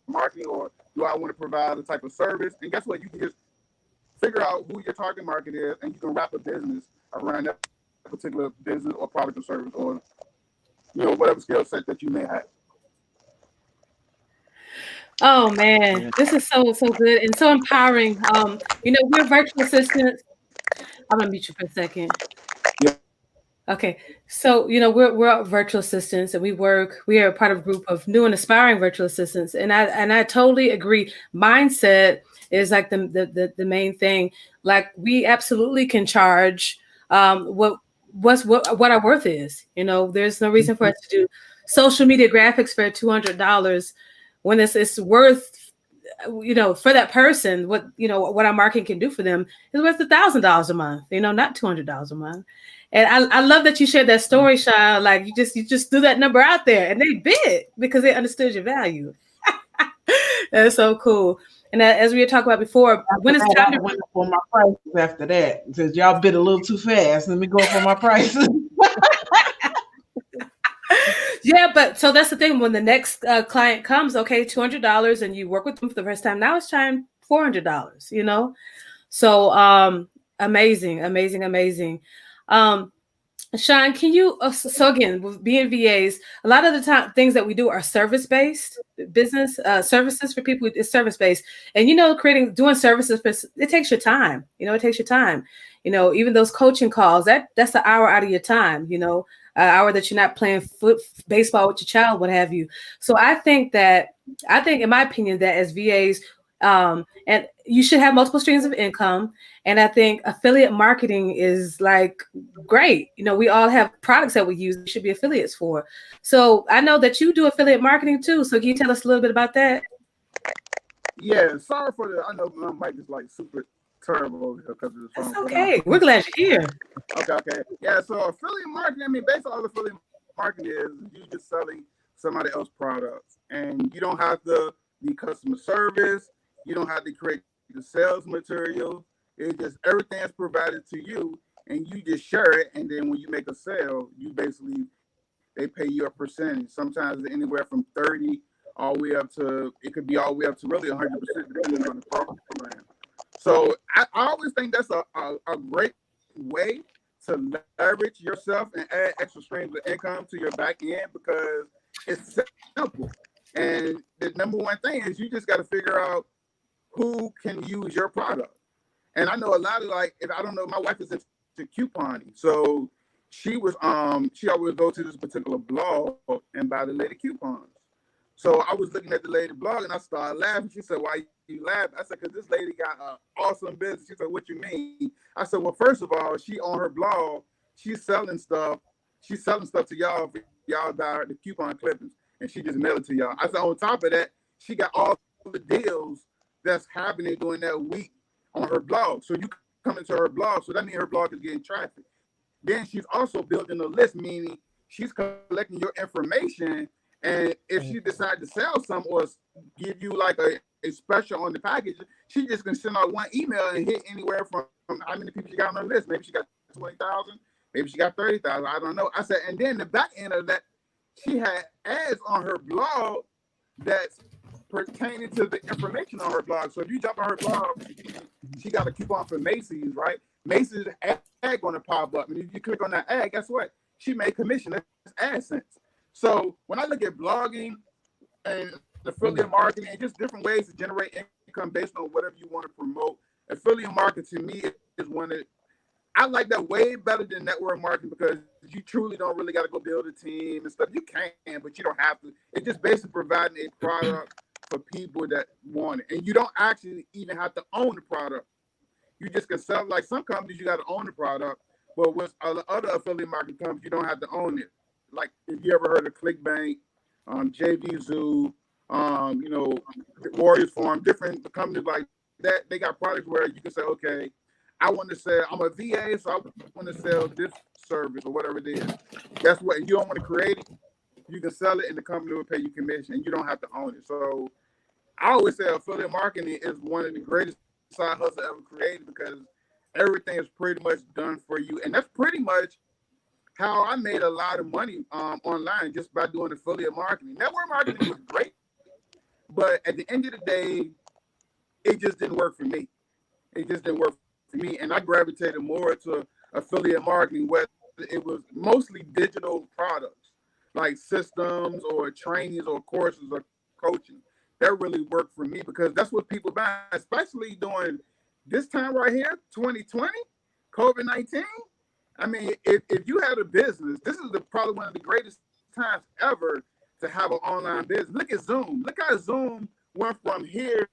marketing, or do I want to provide a type of service? And guess what? You can just figure out who your target market is, and you can wrap a business around that particular business or product or service, or whatever skill set that you may have. Oh man, this is so good and so empowering. We're virtual assistants. I'm gonna mute you for a second. Yeah. Okay, so we're virtual assistants, and we are a part of a group of new and aspiring virtual assistants, and I totally agree. Mindset is like the main thing. Like we absolutely can charge what our worth is. There's no reason for us to do social media graphics for $200 when it's worth, for that person, what our marketing can do for them is worth $1,000 a month, not $200 a month. And I love that you shared that story, Shawn. Like you just threw that number out there and they bid because they understood your value. That's so cool. And as we were talking about before, when it's time to went for my prices after that, because y'all bid a little too fast. Let me go for my prices. Yeah, but so that's the thing. When the next client comes, okay, $200, and you work with them for the first time. Now it's time $400. So amazing. Shawn, can you? So again, with being VAs, a lot of the time things that we do are service-based business services for people. It's service-based, and doing services, it takes your time. It takes your time. Even those coaching calls, that's an hour out of your time. An hour that you're not playing baseball with your child, what have you. So I think, in my opinion, that as VAs, and you should have multiple streams of income. And I think affiliate marketing is like great. We all have products that we use. We should be affiliates for. So I know that you do affiliate marketing too. So can you tell us a little bit about that? Yeah, sorry for I know my mic is like super terrible because of this phone. That's okay. We're glad you're here. Okay. Yeah, so affiliate marketing, basically all affiliate marketing is you just selling somebody else's products. And you don't have to be customer service. You don't have to create the sales material. It's just everything is provided to you, and you just share it. And then when you make a sale, they pay you a percentage. Sometimes anywhere from 30 all the way up to, it could be all the way up to really 100% depending on the program. So I always think that's a great way to leverage yourself and add extra streams of income to your back end, because it's simple. And the number one thing is you just got to figure out who can use your product. And I know a lot of, if I don't know, my wife is into couponing. So she always go to this particular blog and buy the lady coupons. So I was looking at the lady blog and I started laughing. She said, why you laugh? I said, because this lady got an awesome business. She said, what you mean? I said, well, first of all, she on her blog, she's selling stuff. She's selling stuff to y'all. Y'all buy the coupon clippings and she just mailed it to y'all. I said, on top of that, she got all the deals that's happening during that week on her blog. So you come into her blog. So that means her blog is getting traffic. Then she's also building a list, meaning she's collecting your information. And if she decides to sell some or give you like a special on the package, she just can send out one email and hit anywhere from how many people she got on her list. Maybe she got 20,000. Maybe she got 30,000. I don't know. I said, and then the back end of that, she had ads on her blog that's pertaining to the information on her blog. So if you jump on her blog, she got a coupon for Macy's, right? Macy's ad going to pop up. And if you click on that ad, guess what? She made commission. That's AdSense. So when I look at blogging and affiliate marketing and just different ways to generate income based on whatever you want to promote, affiliate marketing to me is one that I like that way better than network marketing because you truly don't really got to go build a team and stuff. You can, but you don't have to. It's just basically providing a product for people that want it. And you don't actually even have to own the product. You just can sell. Like some companies, you got to own the product. But with other affiliate marketing companies, you don't have to own it. Like if you ever heard of ClickBank, JV Zoo, Warriors Farm, different companies like that, they got products where you can say, okay, I want to sell, I'm a VA, so I want to sell this service or whatever it is. That's what, you don't want to create it, you can sell it and the company will pay you commission and you don't have to own it. So I always say affiliate marketing is one of the greatest side hustles ever created because everything is pretty much done for you. And that's pretty much how I made a lot of money online just by doing affiliate marketing. Network marketing was great, but at the end of the day, it just didn't work for me. It just didn't work for me. And I gravitated more to affiliate marketing, where it was mostly digital products like systems or trainings or courses or coaching. That really worked for me because that's what people buy, especially during this time right here, 2020, COVID-19. I mean, if you had a business, this is probably one of the greatest times ever to have an online business. Look at Zoom. Look how Zoom went from here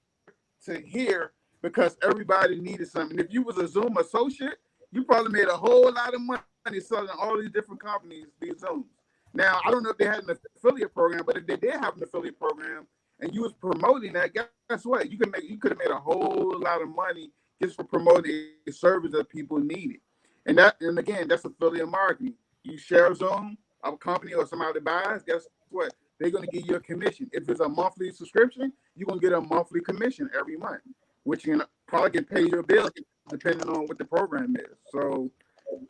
to here because everybody needed something. If you was a Zoom associate, you probably made a whole lot of money selling all these different companies these Zooms. Now, I don't know if they had an affiliate program, but if they did have an affiliate program and you was promoting that, guess what? You could have made a whole lot of money just for promoting a service that people needed. And again, that's affiliate marketing. You share Zoom, a company or somebody that buys, guess what? They're going to give you a commission. If it's a monthly subscription, you're going to get a monthly commission every month, which you can probably can pay your bill depending on what the program is. So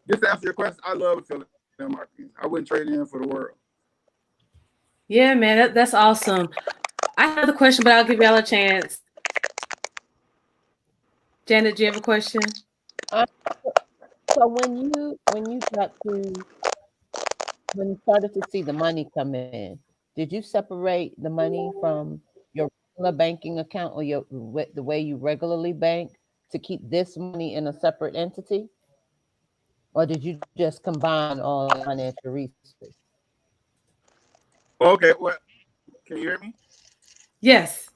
just to answer your question, I love affiliate marketing. I wouldn't trade it in for the world. Yeah, man, that's awesome. I have another question, but I'll give y'all a chance. Janet, do you have a question? Uh, so when you started to see the money come in, did you separate the money from your regular banking account or the way you regularly bank to keep this money in a separate entity, or did you just combine all the financial resources? Okay, well, can you hear me? Yes.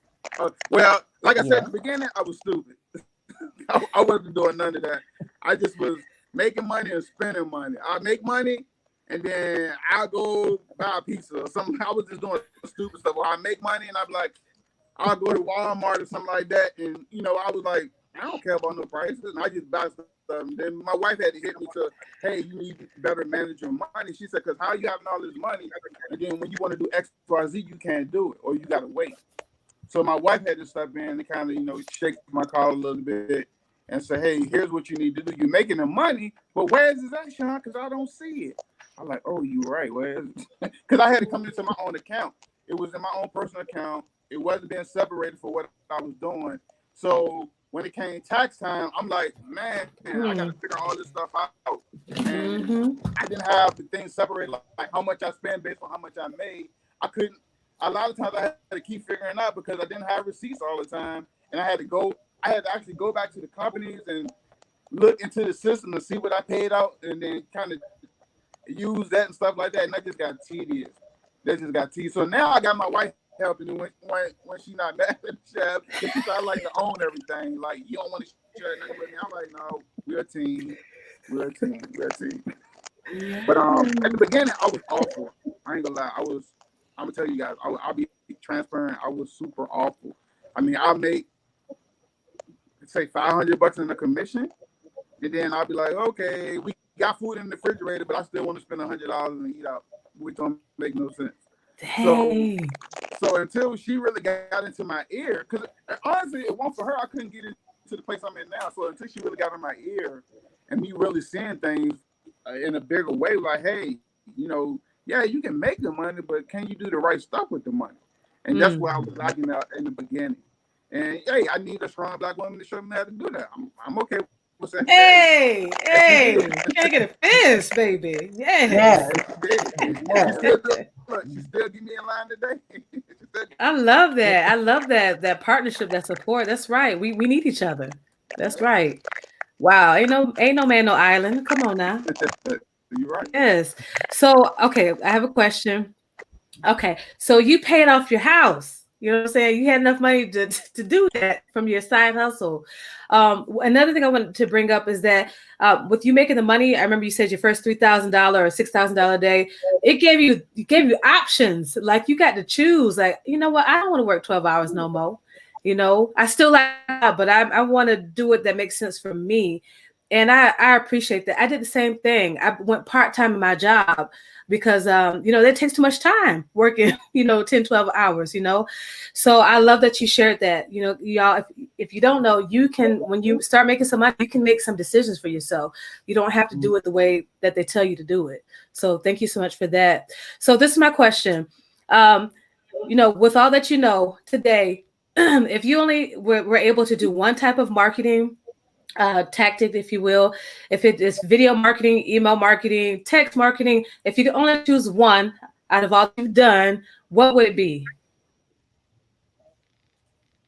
Well, like I said Yeah. at the beginning, I was stupid. I wasn't doing none of that. I just was making money and spending money. I make money and then I go buy a pizza or something. I was just doing stupid stuff. Or I make money and I'm like, I'll go to Walmart or something like that. And I was like, I don't care about no prices. And I just buy stuff. And then my wife had to hit me to, hey, you need to better manage your money. She said, because how you having all this money? And then when you want to do X, Y, Z, you can't do it or you got to wait. So my wife had to step in and kind of, shake my collar a little bit and say, hey, here's what you need to do. You're making the money, but where is that, Shawn? Because I don't see it. I'm like, oh, you're right. Where is it? Because I had to come into my own account. It was in my own personal account. It wasn't being separated for what I was doing. So when it came tax time, I'm like, man, I got to figure all this stuff out. And I didn't have the things separated, like how much I spent based on how much I made. I couldn't. A lot of times I had to keep figuring out because I didn't have receipts all the time. And I had to actually go back to the companies and look into the system to see what I paid out and then kind of use that and stuff like that. And that just got tedious. So now I got my wife helping me when she's not mad at the chef. Because I like to own everything. Like, you don't want to share nothing with me. I'm like, no, we're a team. We're a team. But at the beginning, I was awful. I ain't gonna lie. I'm gonna tell you guys, I'll be transparent. I was super awful. I mean, I'll make say $500 in a commission, and then I'll be like, okay, we got food in the refrigerator, but I still want to spend $100 and eat out, which don't make no sense. Dang. So until she really got into my ear, because honestly, it wasn't for her, I couldn't get into the place I'm in now. So until she really got in my ear, and me really seeing things, in a bigger way, like, hey, yeah, you can make the money, but can you do the right stuff with the money? And that's what I was lacking out in the beginning. And hey, I need a strong black woman to show me how to do that. I'm okay with saying Hey, that. hey, can't get a fist, baby. Yes, Yes. She still look, she still get me in line today. I love that. I love that partnership, that support. That's right. We need each other. That's right. Wow. Ain't no man, no island. Come on now. You're right. Yes. So okay, I have a question. Okay, so you paid off your house. You know what I'm saying? You had enough money to do that from your side hustle. Another thing I wanted to bring up is that with you making the money, I remember you said your first $3,000 or $6,000 a day. It gave you options. Like you got to choose. Like you know what? I don't want to work 12 hours no more. I still like, that, but I want to do it that makes sense for me. And I appreciate that. I did the same thing. I went part-time in my job because that takes too much time working 10, 12 hours. So I love that you shared that. Y'all, if you don't know, you can, when you start making some money, you can make some decisions for yourself. You don't have to do it the way that they tell you to do it. So thank you so much for that. So this is my question. With all that today, if you only were able to do one type of marketing tactic, if you will, if it is video marketing, email marketing, text marketing, if you could only choose one out of all you've done, what would it be?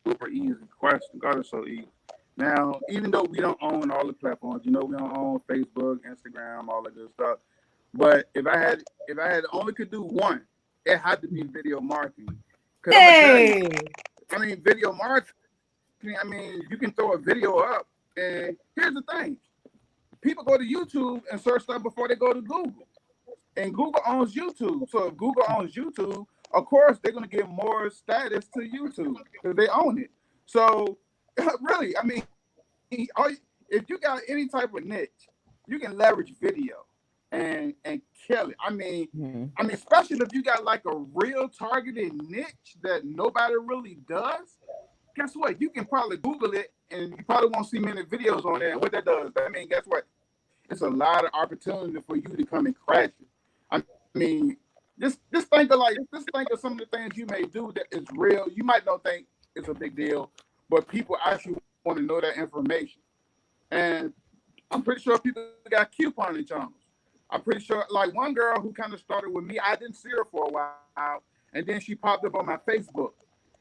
Super easy question. God is so easy. Now, even though we don't own all the platforms, we don't own Facebook, Instagram, all that good stuff. But if I had only could do one, it had to be video marketing. Because I'm gonna tell you, video marketing. You can throw a video up, and here's the thing: people go to YouTube and search stuff before they go to Google. And Google owns YouTube. So if Google owns YouTube, of course they're gonna give more status to YouTube because they own it. So really, if you got any type of niche, you can leverage video and kill it. Especially if you got like a real targeted niche that nobody really does. Guess what? You can probably Google it and you probably won't see many videos on there. And what that does, guess what? It's a lot of opportunity for you to come and crash it. Just think of some of the things you may do that is real. You might not think it's a big deal, but people actually want to know that information. And I'm pretty sure people got couponing channels. I'm pretty sure, like one girl who kind of started with me, I didn't see her for a while, and then she popped up on my Facebook,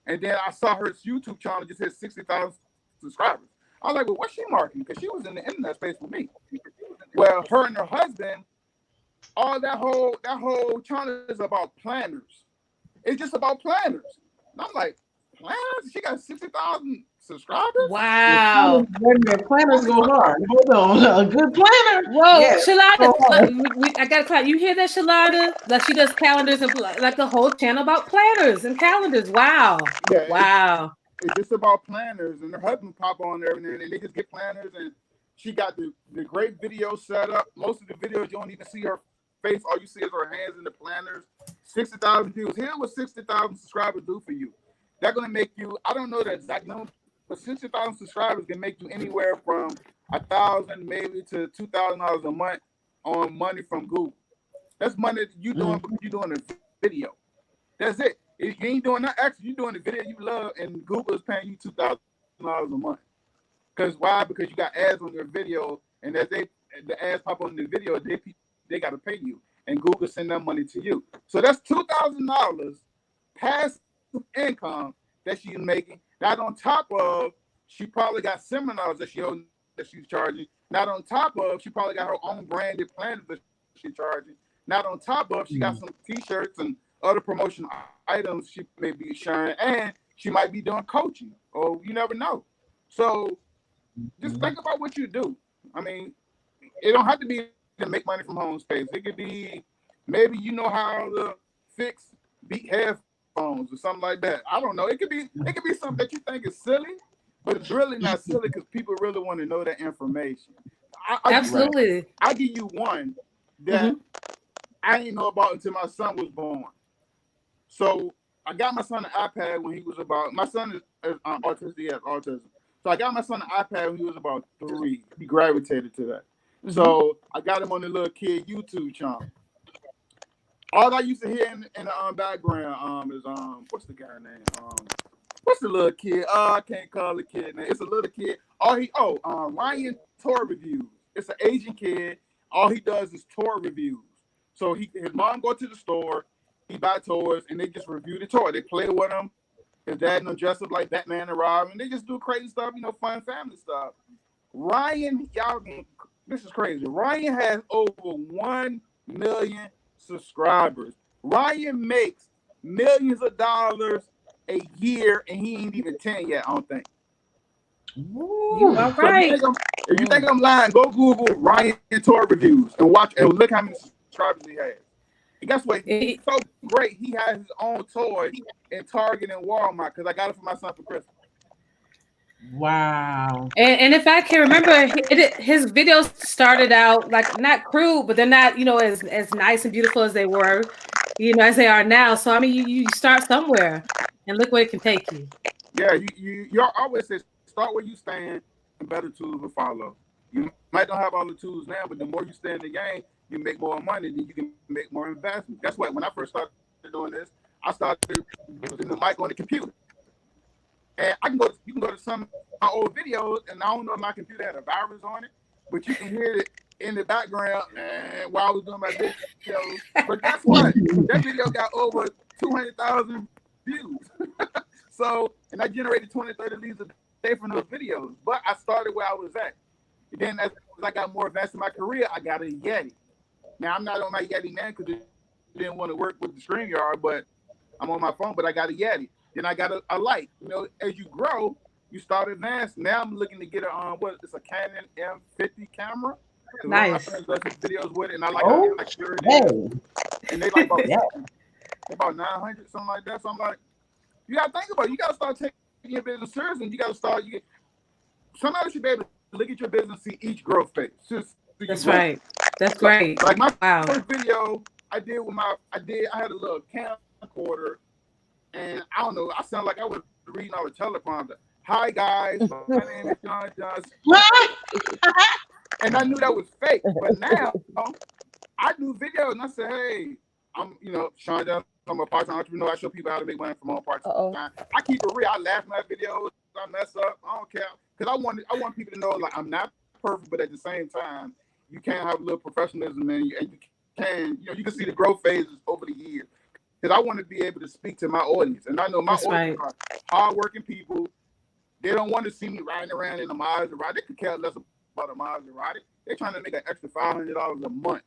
and then I saw her YouTube channel just hit 60,000 subscribers. I was like, well, what's she marketing? Because she was in the internet space with me. Well, her and her husband, all that whole channel is about planners. It's just about planners. And I'm like, planners? She got 60,000 subscribers? Wow. Wait a minute, planners go hard. Hold on, a good planner. Whoa, Yes. Shalada, I got to clap. You hear that, Shalada? Like she does calendars and like a whole channel about planners and calendars. Wow. Yeah, Wow. It's just about planners, and her husband pop on there, and they just get planners, and she got the great video set up. Most of the videos you don't even see her face; all you see is her hands in the planners. 60,000 views. Here's what 60,000 subscribers do for you. They're gonna make you. I don't know the exact number, but 60,000 subscribers can make you anywhere from $1,000 maybe to $2,000 a month on money from Google. That's money that you doing because you're doing a video. That's it. You ain't doing that extra. You're doing the video you love, and Google is paying you $2,000 a month. Because why? Because you got ads on your video, and as the ads pop on the video, they got to pay you, and Google send that money to you. So that's $2,000 passive income that she's making. Not on top of, she probably got seminars that she's charging. Not on top of, she probably got her own branded planners that she's charging. Not on top of, she got some T-shirts and other promotional items she may be sharing, and she might be doing coaching, or you never know. So just think about what you do. It don't have to be to make money from home space. It could be maybe you know how to fix beat headphones or something like that. I don't know. It could be something that you think is silly, but it's really not silly because people really want to know that information. Absolutely. I'll give you one that I didn't know about until my son was born. So I got my son an iPad when he was about. My son is autistic. He has autism. So I got my son an iPad when he was about 3. He gravitated to that. So I got him on the little kid YouTube channel. All I used to hear in the background is what's the guy name? What's the little kid? I can't call the kid name. It's a little kid. Ryan toy reviews. It's an Asian kid. All he does is toy reviews. So his mom go to the store, he buy toys, and they just review the toy. They play with them. His dad and them dress up like Batman and Robin. They just do crazy stuff, fun family stuff. Ryan, this is crazy. Ryan has over 1 million subscribers. Ryan makes millions of dollars a year, and he ain't even 10 yet, I don't think. You are right. If you think I'm lying, go Google Ryan toy reviews and watch and look how many subscribers he has. And guess what? He's so great. He has his own toy in Target and Walmart because I got it for my son for Christmas. Wow. And if I can remember, his videos started out like not crude, but they're not, as nice and beautiful as they were, as they are now. So I mean, you start somewhere, and look where it can take you. Yeah, you always say start where you stand, and better tools will follow. You might not have all the tools now, but the more you stay in the game, you make more money, then you can make more investment. That's why when I first started doing this, I started using the mic on the computer. And you can go to some of my old videos, and I don't know if my computer had a virus on it, but you can hear it in the background while I was doing my videos. But guess what? That video got over 200,000 views. So, and I generated 20, 30 leads a day from those videos. But I started where I was at. And then as I got more advanced in my career, I got a Yeti. Now, I'm not on my Yeti now because I didn't want to work with the StreamYard, but I'm on my phone, but I got a Yeti. Then I got a light. As you grow, you start advancing. Now I'm looking to get it's a Canon M50 camera. Nice. My friends does videos with it, and I like how sure it is. And they like about 900, something like that. So I'm like, you gotta think about it. You gotta start taking your business seriously. And you gotta start. Somebody should be able to look at your business, see each growth phase. That's right. That's great. Like my first video I did I had a little camcorder. And I don't know, I sound like I was reading all the teleprompter. Hi guys, my name is Shawn Johnson. And I knew that was fake. But now I do videos and I say, hey, I'm Shawn Johnson, I'm a part-time entrepreneur. I show people how to make money from all part-time. I keep it real. I laugh in my videos, I mess up, I don't care. Because I want people to know like I'm not perfect, but at the same time, you can have a little professionalism and you can see the growth phases over the years. Because I want to be able to speak to my audience. And I know my audience are hardworking people. They don't want to see me riding around in a Maserati. They could care less about a Maserati. They're trying to make an extra $500 a month.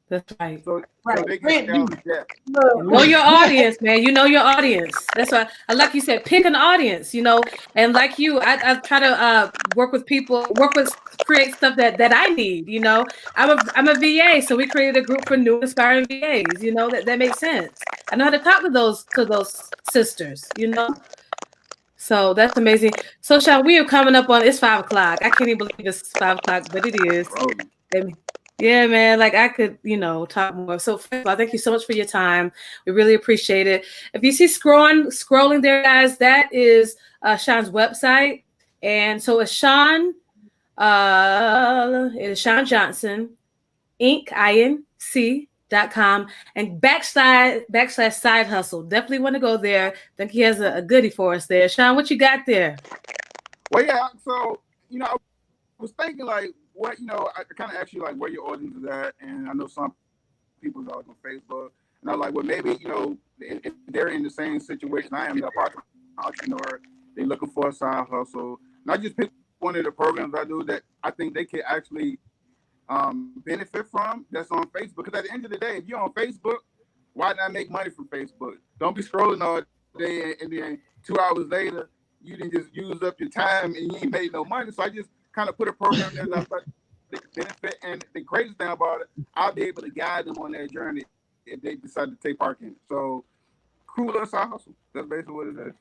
That's right. So they can know your audience, man. You know your audience. That's why, like you said, pick an audience, And like you, I try to work with people, create stuff that I need, I'm a VA, so we created a group for new inspiring VAs, that makes sense. I know how to talk to those sisters, So that's amazing. So Shawn, we are coming up on, it's 5 o'clock. I can't even believe it's 5 o'clock, but it is. Yeah, man. Like I could, talk more. So first of all, thank you so much for your time. We really appreciate it. If you see scrolling there, guys, that is Shawn's website. And so it's Shawn, it is Shawn Johnson, Inc. INC.com and / side hustle. Definitely want to go there. I think he has a goodie for us there. Shawn, what you got there? Well, yeah. So, I was thinking like, what I kind of asked you like where your audience is at, and I know some people are on Facebook, and I'm like, well, maybe if they're in the same situation I am, they're part of an entrepreneur, they're looking for a side hustle, and I just picked one of the programs I do that I think they could actually benefit from. That's on Facebook, because at the end of the day, if you're on Facebook, why not make money from Facebook? Don't be scrolling all day and then 2 hours later you didn't just use up your time and you ain't made no money. So I just kind of put a program there that they can benefit. And the crazy thing about it, I'll be able to guide them on their journey if they decide to take part in it. So, cool side hustle. That's basically what it is.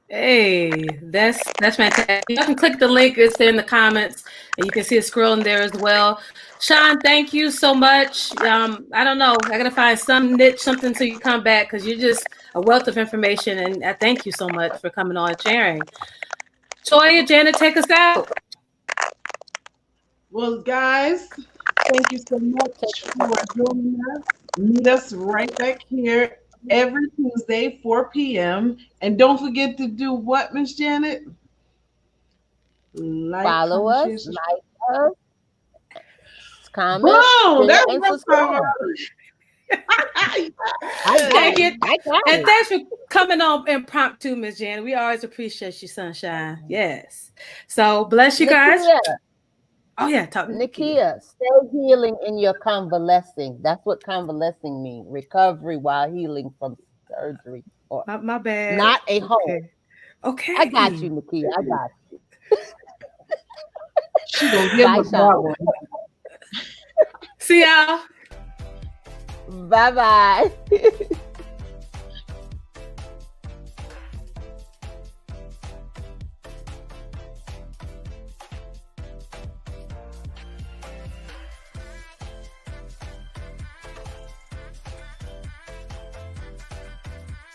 Hey, that's fantastic. You can click the link. It's there in the comments, and you can see it scrolling there as well. Shawn, thank you so much. I don't know. I gotta find some niche, something so you come back because you're just a wealth of information, and I thank you so much for coming on and sharing. Toya, Janet, take us out. Well, guys, Thank you so much for joining us. Meet us right back here every Tuesday, 4 p.m. And don't forget to do what, Miss Janet? Like, Follow comment, share, us, subscribe. like us, comment, Boom! share, That's and what I'm subscribe. talking I about. got Thank it. you. I got And it. thanks for coming on impromptu, Miss Janet. We always appreciate you, sunshine. Yes. So bless you guys. Nakia, Oh yeah, talk to Nikia. Nakia, stay healing in your convalescing. That's what convalescing means. Recovery while healing from surgery or My bad. not a home. Okay. I got you, Okay. Nakia. I got you. She gonna give Bye, us that Sean. one. See y'all. Bye bye.